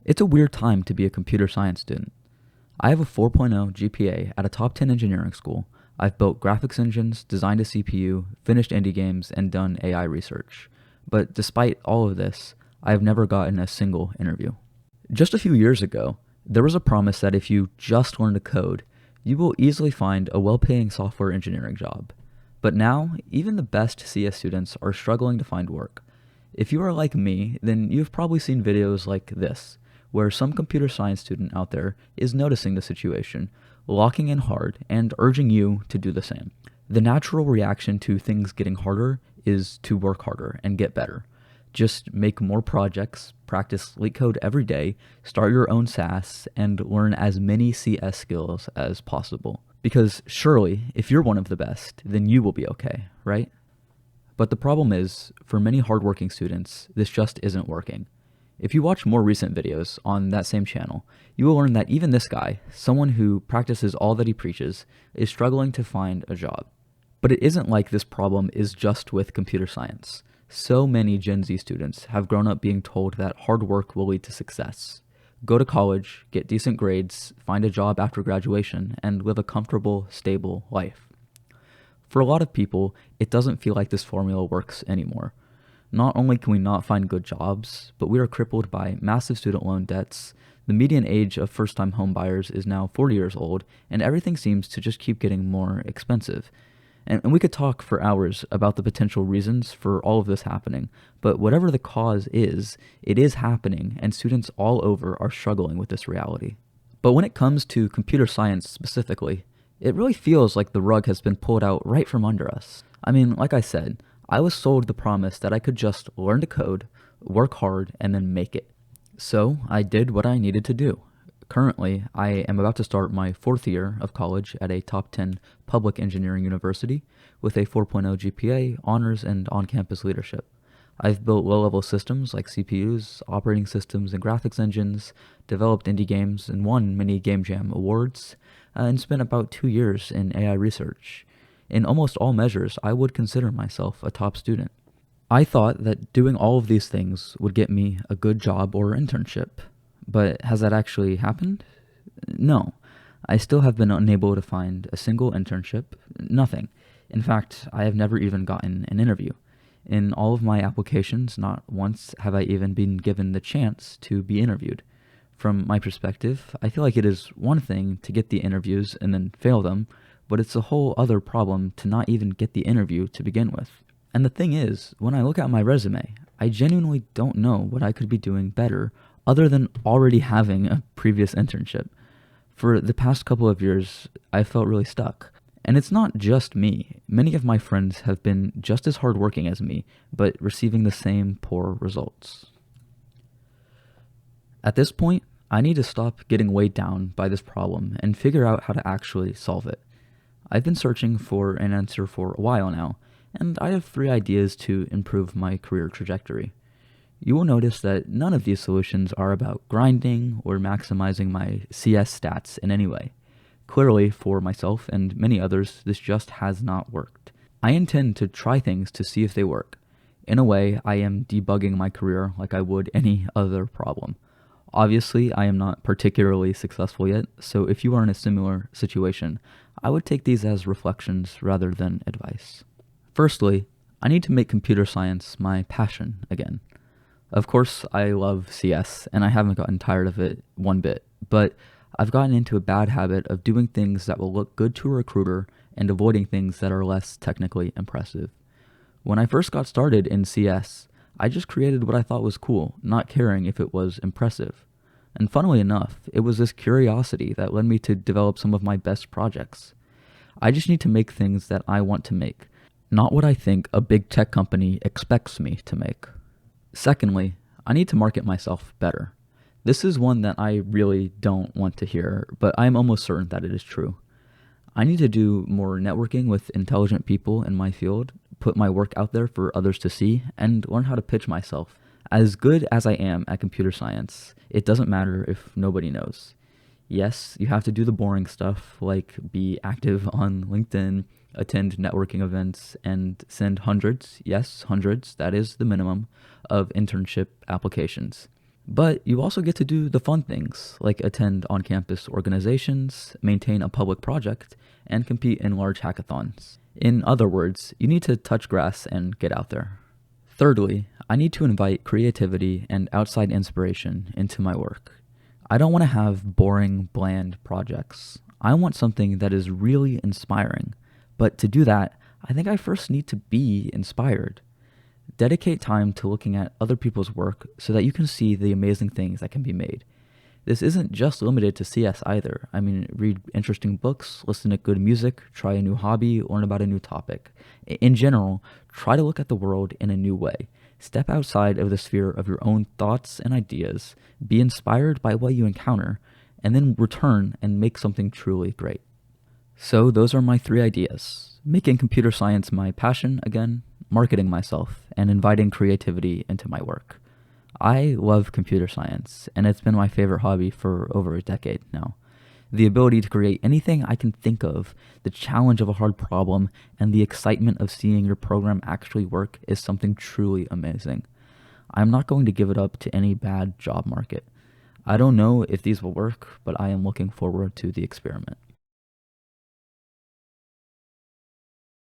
It's a weird time to be a computer science student. I have a 4.0 GPA at a top 10 engineering school. I've built graphics engines, designed a CPU, finished indie games, and done AI research. But despite all of this, I have never gotten a single interview. Just a few years ago, there was a promise that if you just learn to code, you will easily find a well-paying software engineering job. But now, even the best CS students are struggling to find work. If you are like me, then you've probably seen videos like this, where some computer science student out there is noticing the situation, locking in hard, and urging you to do the same. The natural reaction to things getting harder is to work harder and get better. Just make more projects, practice LeetCode every day, start your own SaaS, and learn as many CS skills as possible. Because surely, if you're one of the best, then you will be okay, right? But the problem is, for many hardworking students, this just isn't working. If you watch more recent videos on that same channel, you will learn that even this guy, someone who practices all that he preaches, is struggling to find a job. But it isn't like this problem is just with computer science. So many Gen Z students have grown up being told that hard work will lead to success. Go to college, get decent grades, find a job after graduation, and live a comfortable, stable life. For a lot of people, it doesn't feel like this formula works anymore. Not only can we not find good jobs, but we are crippled by massive student loan debts. The median age of first-time homebuyers is now 40 years old, and everything seems to just keep getting more expensive. And we could talk for hours about the potential reasons for all of this happening, but whatever the cause is, it is happening, and students all over are struggling with this reality. But when it comes to computer science specifically, it really feels like the rug has been pulled out right from under us. I mean, like I said, I was sold the promise that I could just learn to code, work hard, and then make it. So I did what I needed to do. Currently, I am about to start my 4th year of college at a top 10 public engineering university with a 4.0 GPA, honors, and on-campus leadership. I've built low-level systems like CPUs, operating systems, and graphics engines, developed indie games, and won many Game Jam awards, and spent about 2 years in AI research. In almost all measures, I would consider myself a top student. I thought that doing all of these things would get me a good job or internship. But has that actually happened? No. I still have been unable to find a single internship. Nothing. In fact, I have never even gotten an interview. In all of my applications, not once have I even been given the chance to be interviewed. From my perspective, I feel like it is one thing to get the interviews and then fail them, but it's a whole other problem to not even get the interview to begin with. And the thing is, when I look at my resume, I genuinely don't know what I could be doing better other than already having a previous internship. For the past couple of years, I felt really stuck. And it's not just me. Many of my friends have been just as hardworking as me, but receiving the same poor results. At this point, I need to stop getting weighed down by this problem and figure out how to actually solve it. I've been searching for an answer for a while now, and I have 3 ideas to improve my career trajectory. You will notice that none of these solutions are about grinding or maximizing my CS stats in any way. Clearly, for myself and many others, this just has not worked. I intend to try things to see if they work. In a way, I am debugging my career like I would any other problem. Obviously, I am not particularly successful yet, so if you are in a similar situation, I would take these as reflections rather than advice. Firstly, I need to make computer science my passion again. Of course, I love CS, and I haven't gotten tired of it one bit, but I've gotten into a bad habit of doing things that will look good to a recruiter and avoiding things that are less technically impressive. When I first got started in CS, I just created what I thought was cool, not caring if it was impressive. And funnily enough, it was this curiosity that led me to develop some of my best projects. I just need to make things that I want to make, not what I think a big tech company expects me to make. Secondly, I need to market myself better. This is one that I really don't want to hear, but I am almost certain that it is true. I need to do more networking with intelligent people in my field, put my work out there for others to see, and learn how to pitch myself. As good as I am at computer science, it doesn't matter if nobody knows. Yes, you have to do the boring stuff, like be active on LinkedIn, attend networking events, and send hundreds, yes, hundreds, that is the minimum, of internship applications. But you also get to do the fun things, like attend on-campus organizations, maintain a public project, and compete in large hackathons. In other words, you need to touch grass and get out there. Thirdly, I need to invite creativity and outside inspiration into my work. I don't want to have boring, bland projects. I want something that is really inspiring. But to do that, I think I first need to be inspired. Dedicate time to looking at other people's work so that you can see the amazing things that can be made. This isn't just limited to CS either. I mean, read interesting books, listen to good music, try a new hobby, learn about a new topic. In general, try to look at the world in a new way. Step outside of the sphere of your own thoughts and ideas, be inspired by what you encounter, and then return and make something truly great. So those are my 3 ideas: making computer science my passion again, marketing myself, and inviting creativity into my work. I love computer science, and it's been my favorite hobby for over a decade now. The ability to create anything I can think of, the challenge of a hard problem, and the excitement of seeing your program actually work is something truly amazing. I'm not going to give it up to any bad job market. I don't know if these will work, but I am looking forward to the experiment.